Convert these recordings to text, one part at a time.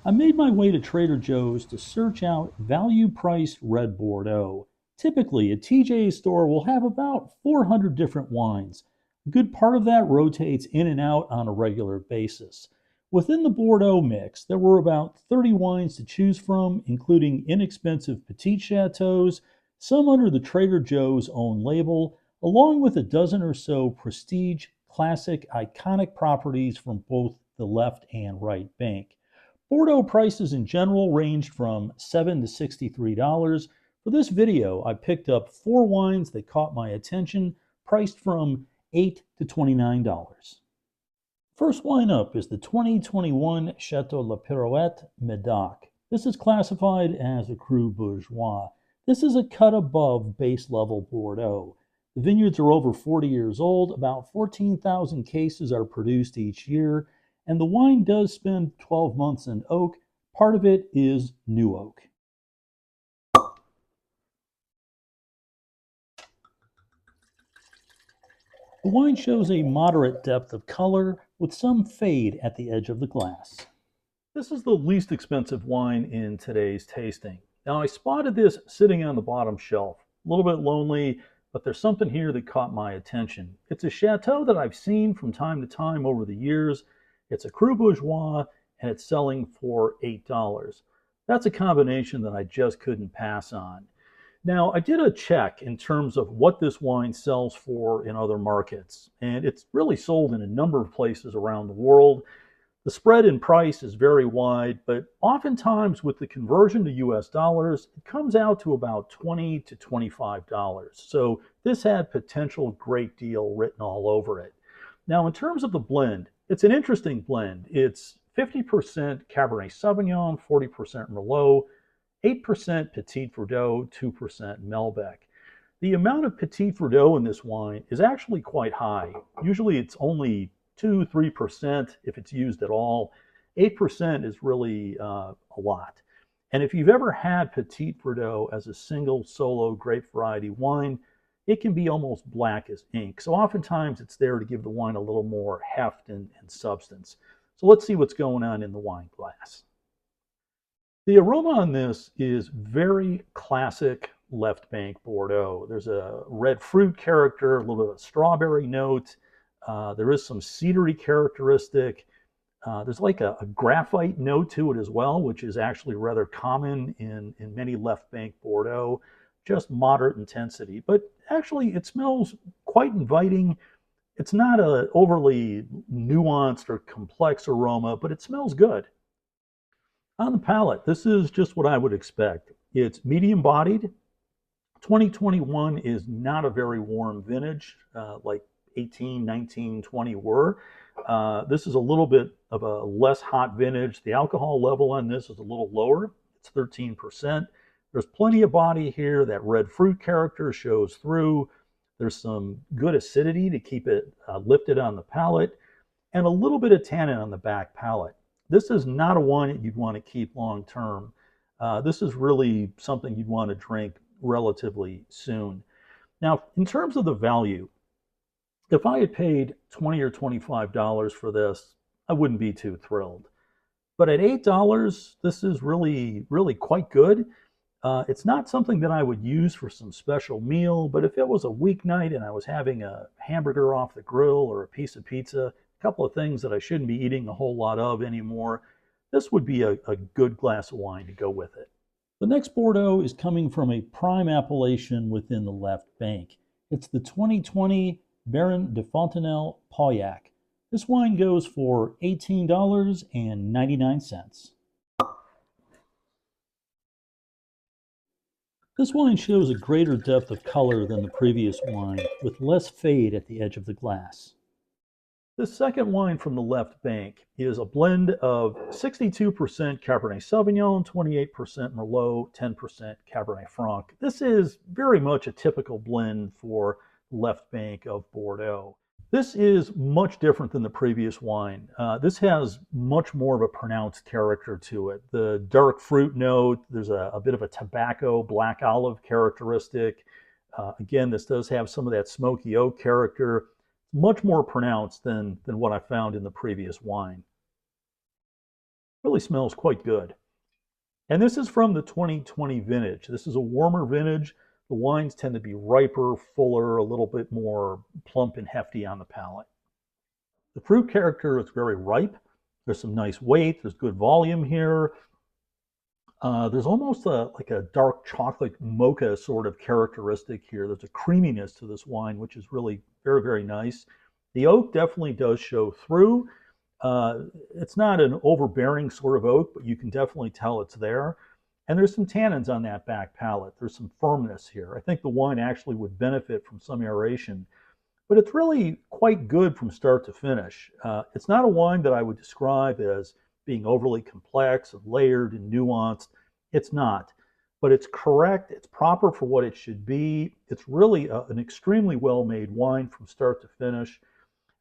I made my way to Trader Joe's to search out value-priced red Bordeaux. Typically, a TJ store will have about 400 different wines. A good part of that rotates in and out on a regular basis. Within the Bordeaux mix, there were about 30 wines to choose from, including inexpensive petit chateaux, some under the Trader Joe's own label, along with a dozen or so prestige, classic, iconic properties from both the left and right bank. Bordeaux prices in general ranged from $7 to $63. For this video, I picked up 4 wines that caught my attention, priced from $8 to $29. First wine up is the 2021 Chateau La Pirouette Medoc. This is classified as a cru Bourgeois. This is a cut above base level Bordeaux. The vineyards are over 40 years old, about 14,000 cases are produced each year, and the wine does spend 12 months in oak. Part of it is new oak. The wine shows a moderate depth of color with some fade at the edge of the glass. This is the least expensive wine in today's tasting. Now, I spotted this sitting on the bottom shelf. A little bit lonely, but there's something here that caught my attention. It's a chateau that I've seen from time to time over the years. It's a cru Bourgeois, and it's selling for $8. That's a combination that I just couldn't pass on. Now, I did a check in terms of what this wine sells for in other markets, and it's really sold in a number of places around the world. The spread in price is very wide, but oftentimes with the conversion to US dollars, it comes out to about $20 to $25. So this had potential great deal written all over it. Now, in terms of the blend, it's an interesting blend. It's 50% Cabernet Sauvignon, 40% Merlot, 8% Petit Verdot, 2% Malbec. The amount of Petit Verdot in this wine is actually quite high. Usually it's only 2-3% if it's used at all. 8% is really a lot. And if you've ever had Petit Verdot as a single solo grape variety wine, it can be almost black as ink. So oftentimes it's there to give the wine a little more heft and substance. So let's see what's going on in the wine glass. The aroma on this is very classic left bank Bordeaux. There's a red fruit character, a little bit of a strawberry note. There is some cedary characteristic. There's like a graphite note to it as well, which is actually rather common in many left bank Bordeaux. Just moderate intensity, but actually it smells quite inviting. It's not an overly nuanced or complex aroma, but it smells good. On the palate, this is just what I would expect. It's medium bodied. 2021 is not a very warm vintage like 18, 19, 20 were. This is a little bit of a less hot vintage. The alcohol level on this is a little lower. It's 13%. There's plenty of body here. That red fruit character shows through. There's some good acidity to keep it lifted on the palate, and a little bit of tannin on the back palate. This is not a wine that you'd want to keep long term. This is really something you'd want to drink relatively soon. Now, in terms of the value, if I had paid $20 or $25 for this, I wouldn't be too thrilled. But at $8, this is really, really quite good. It's not something that I would use for some special meal, but if it was a weeknight and I was having a hamburger off the grill or a piece of pizza, a couple of things that I shouldn't be eating a whole lot of anymore, this would be a good glass of wine to go with it. The next Bordeaux is coming from a prime appellation within the left bank. It's the 2020 Baron de Fontenilles Pauillac. This wine goes for $18.99. This wine shows a greater depth of color than the previous wine, with less fade at the edge of the glass. This second wine from the left bank is a blend of 62% Cabernet Sauvignon, 28% Merlot, 10% Cabernet Franc. This is very much a typical blend for left bank of Bordeaux. This is much different than the previous wine. This has much more of a pronounced character to it. The dark fruit note, there's a bit of a tobacco, black olive characteristic. Again, this does have some of that smoky oak character, much more pronounced than what I found in the previous wine. Really smells quite good. And this is from the 2020 vintage. This is a warmer vintage. The wines tend to be riper, fuller, a little bit more plump and hefty on the palate. The fruit character is very ripe. There's some nice weight. There's good volume here. There's almost like a dark chocolate mocha sort of characteristic here. There's a creaminess to this wine, which is really very, very nice. The oak definitely does show through. It's not an overbearing sort of oak, but you can definitely tell it's there. And there's some tannins on that back palate. There's some firmness here. I think the wine actually would benefit from some aeration, but it's really quite good from start to finish. It's not a wine that I would describe as being overly complex and layered and nuanced. It's not, but it's correct. It's proper for what it should be. It's really an extremely well-made wine from start to finish.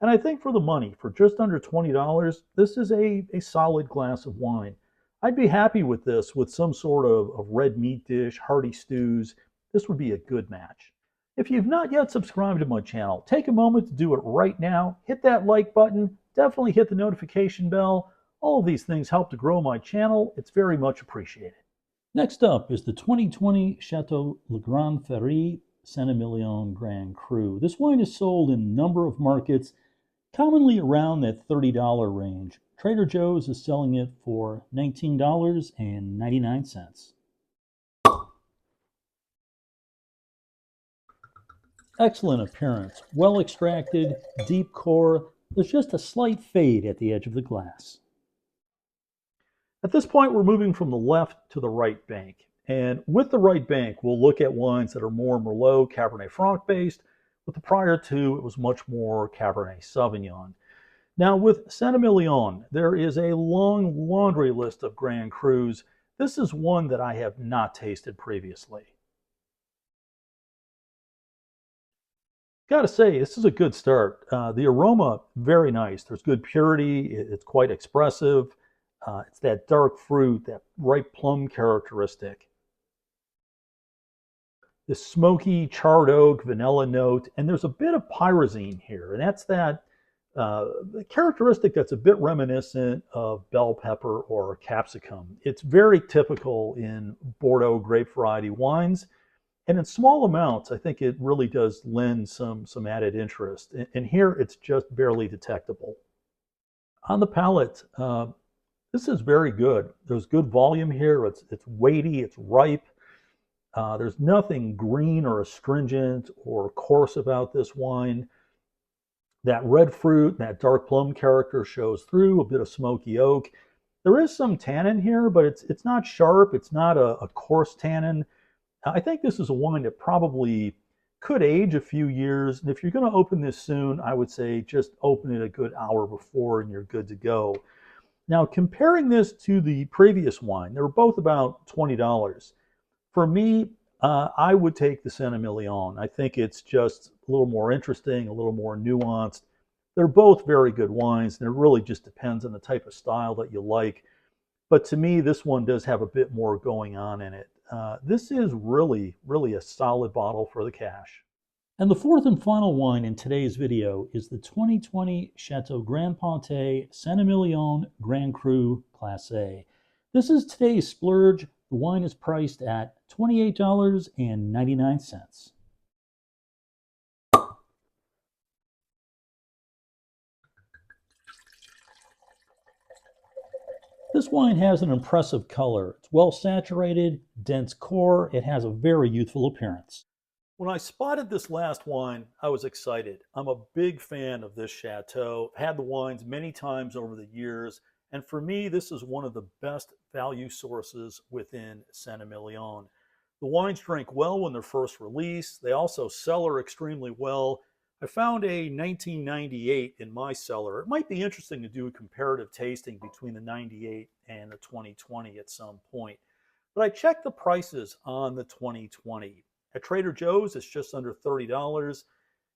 And I think for the money, for just under $20, this is a solid glass of wine. I'd be happy with this with some sort of red meat dish, hearty stews. This would be a good match. If you've not yet subscribed to my channel, take a moment to do it right now. Hit that like button. Definitely hit the notification bell. All of these things help to grow my channel. It's very much appreciated. Next up is the 2020 Chateau Le Grand Faurie Saint-Emilion Grand Cru. This wine is sold in a number of markets, commonly around that $30 range. Trader Joe's is selling it for $19.99. Excellent appearance, well extracted, deep core. There's just a slight fade at the edge of the glass. At this point, we're moving from the left to the right bank. And with the right bank, we'll look at wines that are more Merlot, Cabernet Franc based. With the prior two, it was much more Cabernet Sauvignon. Now with Saint-Emilion, there is a long laundry list of Grand Crus. This is one that I have not tasted previously. Gotta say, this is a good start. The aroma, very nice. There's good purity. It's quite expressive. It's that dark fruit, that ripe plum characteristic. This smoky charred oak vanilla note, and there's a bit of pyrazine here, and that's that characteristic that's a bit reminiscent of bell pepper or capsicum. It's very typical in Bordeaux grape variety wines, and in small amounts, I think it really does lend some added interest. And here, it's just barely detectable. On the palate, this is very good. There's good volume here. It's weighty. It's ripe. There's nothing green or astringent or coarse about this wine. That red fruit, that dark plum character shows through, a bit of smoky oak. There is some tannin here, but it's not sharp. It's not a coarse tannin. I think this is a wine that probably could age a few years. And if you're going to open this soon, I would say just open it a good hour before and you're good to go. Now, comparing this to the previous wine, they were both about $20. For me, I would take the Saint-Emilion. I think it's just a little more interesting, a little more nuanced. They're both very good wines, and it really just depends on the type of style that you like. But to me, this one does have a bit more going on in it. This is really, really a solid bottle for the cash. And the fourth and final wine in today's video is the 2020 Chateau Grand Pontet Saint-Emilion Grand Cru Classe A. This is today's splurge. The wine is priced at $28.99. This wine has an impressive color. It's well saturated, dense core. It has a very youthful appearance. When I spotted this last wine, I was excited. I'm a big fan of this Chateau. I've had the wines many times over the years, and for me, this is one of the best value sources within Saint-Emilion. The wines drink well when they're first released. They also cellar extremely well. I found a 1998 in my cellar. It might be interesting to do a comparative tasting between the 98 and the 2020 at some point. But I checked the prices on the 2020. At Trader Joe's, it's just under $30.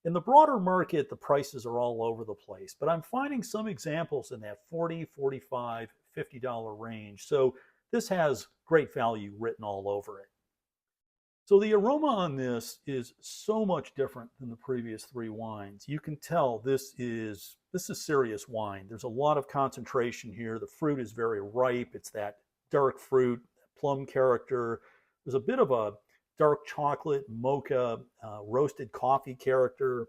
In the broader market, the prices are all over the place, but I'm finding some examples in that $40, $45, $50 range. So this has great value written all over it. So the aroma on this is so much different than the previous three wines. You can tell this is serious wine. There's a lot of concentration here. The fruit is very ripe. It's that dark fruit, plum character. There's a bit of a dark chocolate, mocha, roasted coffee character.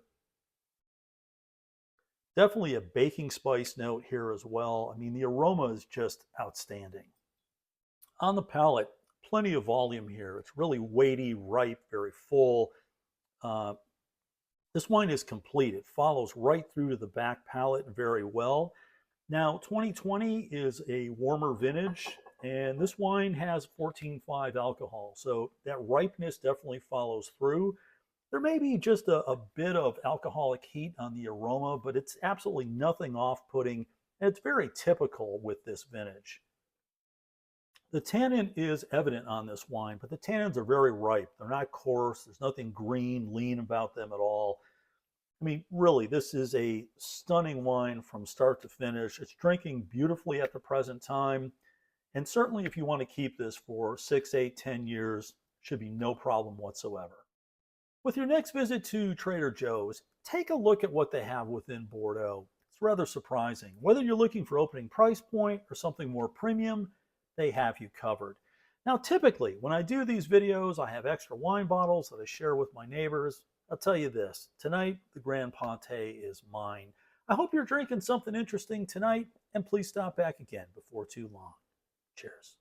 Definitely a baking spice note here as well. I mean, the aroma is just outstanding. On the palate, plenty of volume here. It's really weighty, ripe, very full. Uh, this wine is complete. It follows right through to the back palate very well. Now, 2020 is a warmer vintage, and this wine has 14.5 alcohol. So that ripeness definitely follows through. There may be just a bit of alcoholic heat on the aroma, but it's absolutely nothing off-putting, and it's very typical with this vintage. The tannin is evident on this wine, but the tannins are very ripe. They're not coarse. There's nothing green, lean about them at all. I mean, really, this is a stunning wine from start to finish. It's drinking beautifully at the present time. And certainly if you want to keep this for 6, 8, 10 years, should be no problem whatsoever. With your next visit to Trader Joe's, take a look at what they have within Bordeaux. It's rather surprising. Whether you're looking for opening price point or something more premium, they have you covered. Now, typically, when I do these videos, I have extra wine bottles that I share with my neighbors. I'll tell you this, tonight, the Grand Pontet is mine. I hope you're drinking something interesting tonight, and please stop back again before too long. Cheers.